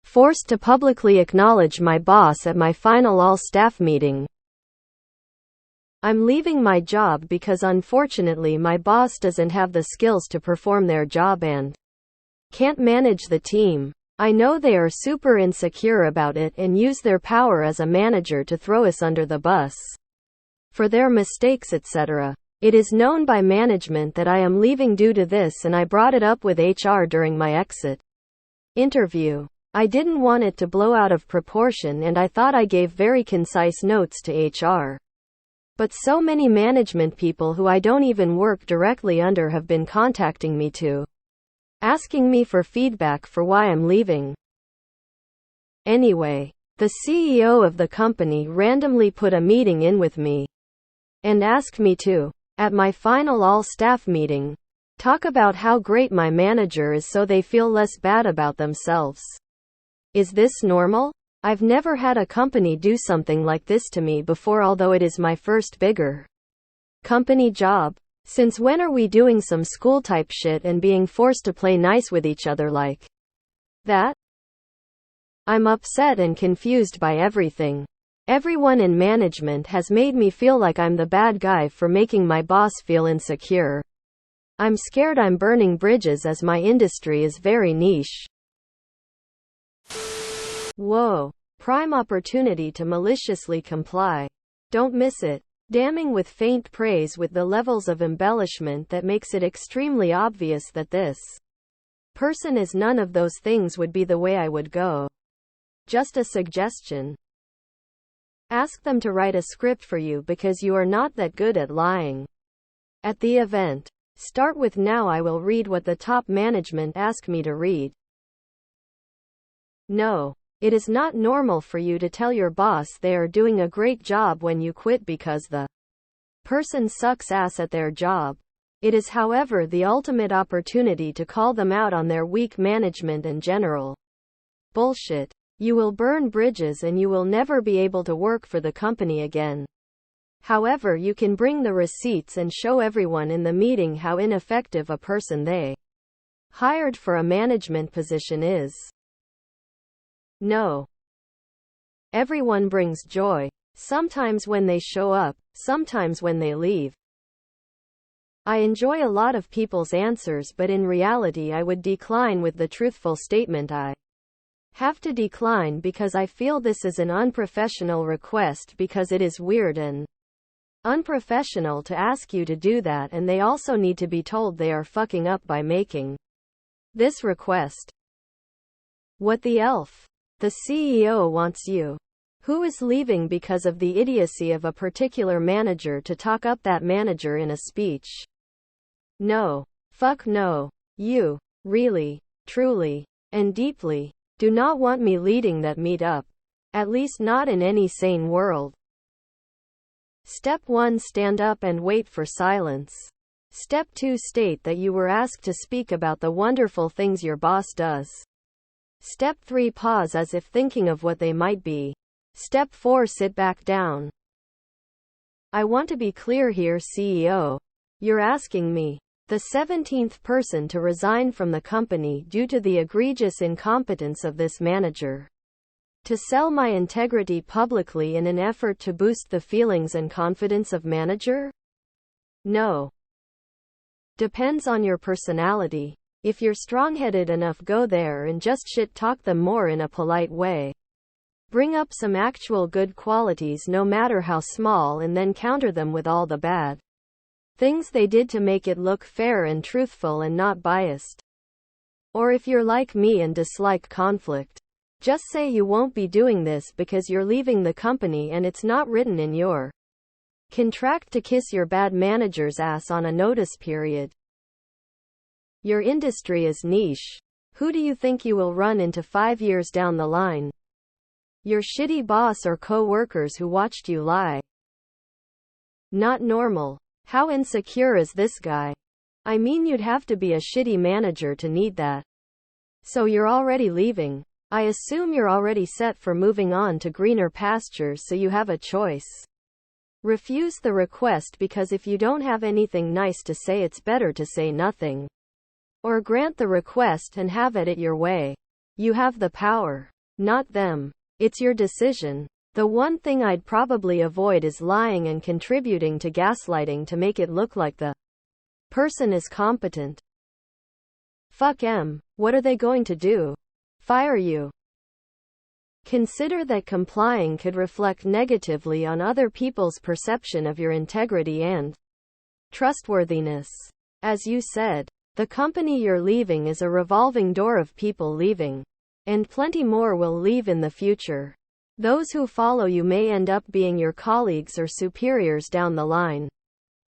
Forced to publicly acknowledge my boss at my final all-staff meeting. I'm leaving my job because unfortunately my boss doesn't have the skills to perform their job and can't manage the team. I know they are super insecure about it and use their power as a manager to throw us under the bus for their mistakes, etc. It is known by management that I am leaving due to this, and I brought it up with HR during my exit interview. I didn't want it to blow out of proportion, and I thought I gave very concise notes to HR. But so many management people who I don't even work directly under have been contacting me too, asking me for feedback for why I'm leaving. Anyway, the CEO of the company randomly put a meeting in with me and asked me to, at my final all-staff meeting, talk about how great my manager is so they feel less bad about themselves. Is this normal? I've never had a company do something like this to me before, although it is my first bigger company job. Since when are we doing some school type shit and being forced to play nice with each other like that? I'm upset and confused by everything. Everyone in management has made me feel like I'm the bad guy for making my boss feel insecure. I'm scared I'm burning bridges as my industry is very niche. Whoa. Prime opportunity to maliciously comply. Don't miss it. Damning with faint praise with the levels of embellishment that makes it extremely obvious that this person is none of those things would be the way I would go. Just a suggestion. Ask them to write a script for you because you are not that good at lying. At the event, start with "Now I will read what the top management asked me to read." No. It is not normal for you to tell your boss they are doing a great job when you quit because the person sucks ass at their job. It is, however, the ultimate opportunity to call them out on their weak management and general bullshit. You will burn bridges and you will never be able to work for the company again. However, you can bring the receipts and show everyone in the meeting how ineffective a person they hired for a management position is. No. Everyone brings joy. Sometimes when they show up, sometimes when they leave. I enjoy a lot of people's answers, but in reality I would decline with the truthful statement I have to decline because I feel this is an unprofessional request, because it is weird and unprofessional to ask you to do that, and they also need to be told they are fucking up by making this request. What the elf? The CEO wants you, who is leaving because of the idiocy of a particular manager, to talk up that manager in a speech. No. Fuck no. You, really, truly, and deeply, do not want me leading that meetup. At least not in any sane world. Step 1. Stand up and wait for silence. Step 2. State that you were asked to speak about the wonderful things your boss does. Step 3. Pause as if thinking of what they might be. Step 4. Sit back down. I want to be clear here, CEO. You're asking me, the 17th person, to resign from the company due to the egregious incompetence of this manager. To sell my integrity publicly in an effort to boost the feelings and confidence of manager? No. Depends on your personality. If you're strong-headed enough, go there and just shit-talk them more in a polite way. Bring up some actual good qualities, no matter how small, and then counter them with all the bad things they did to make it look fair and truthful and not biased. Or if you're like me and dislike conflict, just say you won't be doing this because you're leaving the company and it's not written in your contract to kiss your bad manager's ass on a notice period. Your industry is niche. Who do you think you will run into 5 years down the line? Your shitty boss or co-workers who watched you lie? Not normal. How insecure is this guy? I mean, you'd have to be a shitty manager to need that. So you're already leaving. I assume you're already set for moving on to greener pastures, so you have a choice. Refuse the request, because if you don't have anything nice to say, it's better to say nothing. Or grant the request and have it your way. You have the power. not them. It's your decision. The one thing I'd probably avoid is lying and contributing to gaslighting to make it look like the person is competent. Fuck 'em. What are they going to do? Fire you? Consider that complying could reflect negatively on other people's perception of your integrity and trustworthiness. As you said, the company you're leaving is a revolving door of people leaving. And plenty more will leave in the future. Those who follow you may end up being your colleagues or superiors down the line.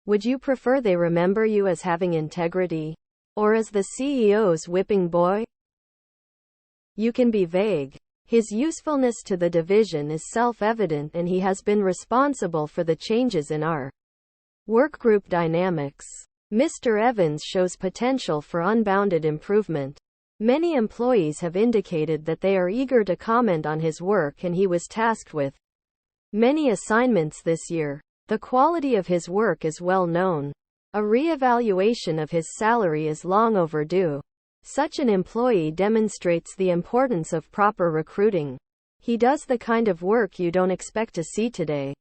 Would you prefer they remember you as having integrity? Or as the CEO's whipping boy? You can be vague. His usefulness to the division is self-evident and he has been responsible for the changes in our workgroup dynamics. Mr. Evans shows potential for unbounded improvement. Many employees have indicated that they are eager to comment on his work and he was tasked with many assignments this year. The quality of his work is well known. A re-evaluation of his salary is long overdue. Such an employee demonstrates the importance of proper recruiting. He does the kind of work you don't expect to see today.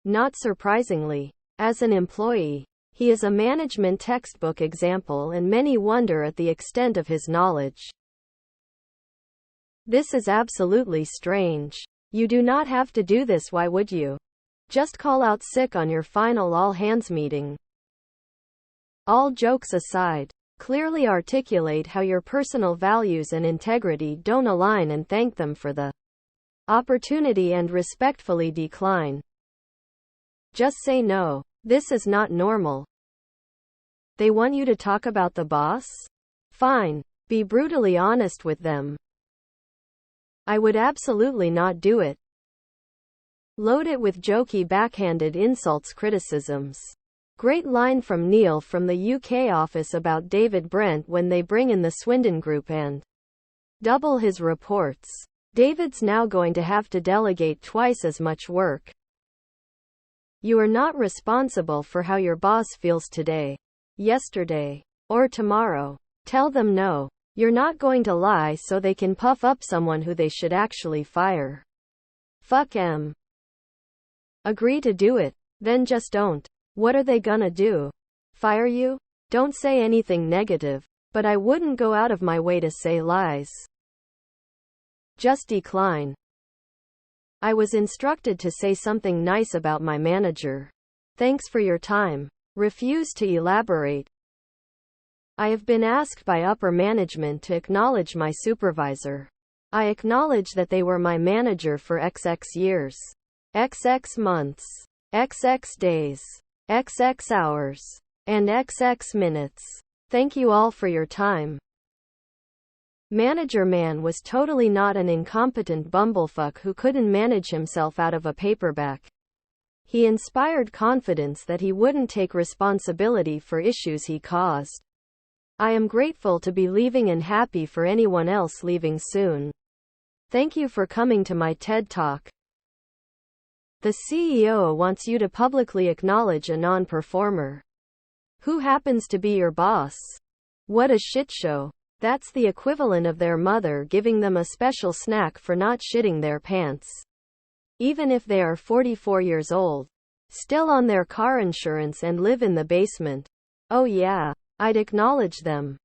Not surprisingly, as an employee, he is a management textbook example and many wonder at the extent of his knowledge. This is absolutely strange. You do not have to do this, why would you? Just call out sick on your final all-hands meeting. All jokes aside, clearly articulate how your personal values and integrity don't align and thank them for the opportunity and respectfully decline. Just say no. This is not normal. They want you to talk about the boss? Fine. Be brutally honest with them. I would absolutely not do it. Load it with jokey backhanded insults, criticisms. Great line from Neil from the UK office about David Brent when they bring in the Swindon Group and double his reports. David's now going to have to delegate twice as much work. You are not responsible for how your boss feels today, yesterday, or tomorrow. Tell them no. You're not going to lie so they can puff up someone who they should actually fire. Fuck 'em. Agree to do it, then just don't. What are they gonna do? Fire you? Don't say anything negative, but I wouldn't go out of my way to say lies. Just decline. I was instructed to say something nice about my manager. Thanks for your time. Refuse to elaborate. I have been asked by upper management to acknowledge my supervisor. I acknowledge that they were my manager for XX years, XX months, XX days, XX hours, and XX minutes. Thank you all for your time. Manager man was totally not an incompetent bumblefuck who couldn't manage himself out of a paperback. He inspired confidence that he wouldn't take responsibility for issues he caused. I am grateful to be leaving and happy for anyone else leaving soon. Thank you for coming to my TED Talk. The CEO wants you to publicly acknowledge a non-performer. Who happens to be your boss? What a shit show. That's the equivalent of their mother giving them a special snack for not shitting their pants. Even if they are 44 years old, still on their car insurance and live in the basement. Oh yeah, I'd acknowledge them.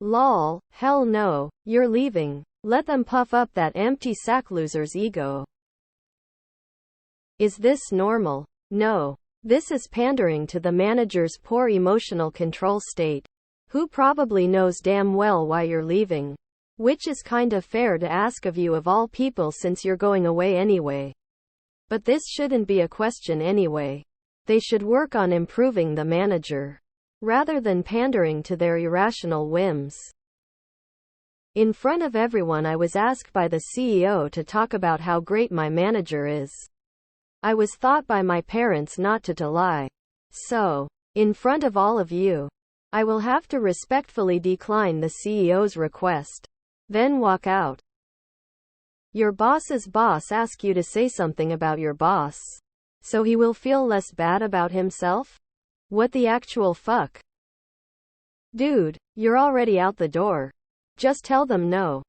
Lol, hell no, you're leaving. Let them puff up that empty sack loser's ego. Is this normal? No. This is pandering to the manager's poor emotional control state, who probably knows damn well why you're leaving. Which is kinda fair to ask of you of all people since you're going away anyway. But this shouldn't be a question anyway. They should work on improving the manager, rather than pandering to their irrational whims. In front of everyone I was asked by the CEO to talk about how great my manager is. I was taught by my parents not to lie. So, in front of all of you, I will have to respectfully decline the CEO's request. Then walk out. Your boss's boss asks you to say something about your boss, so he will feel less bad about himself? What the actual fuck? Dude, you're already out the door. Just tell them no.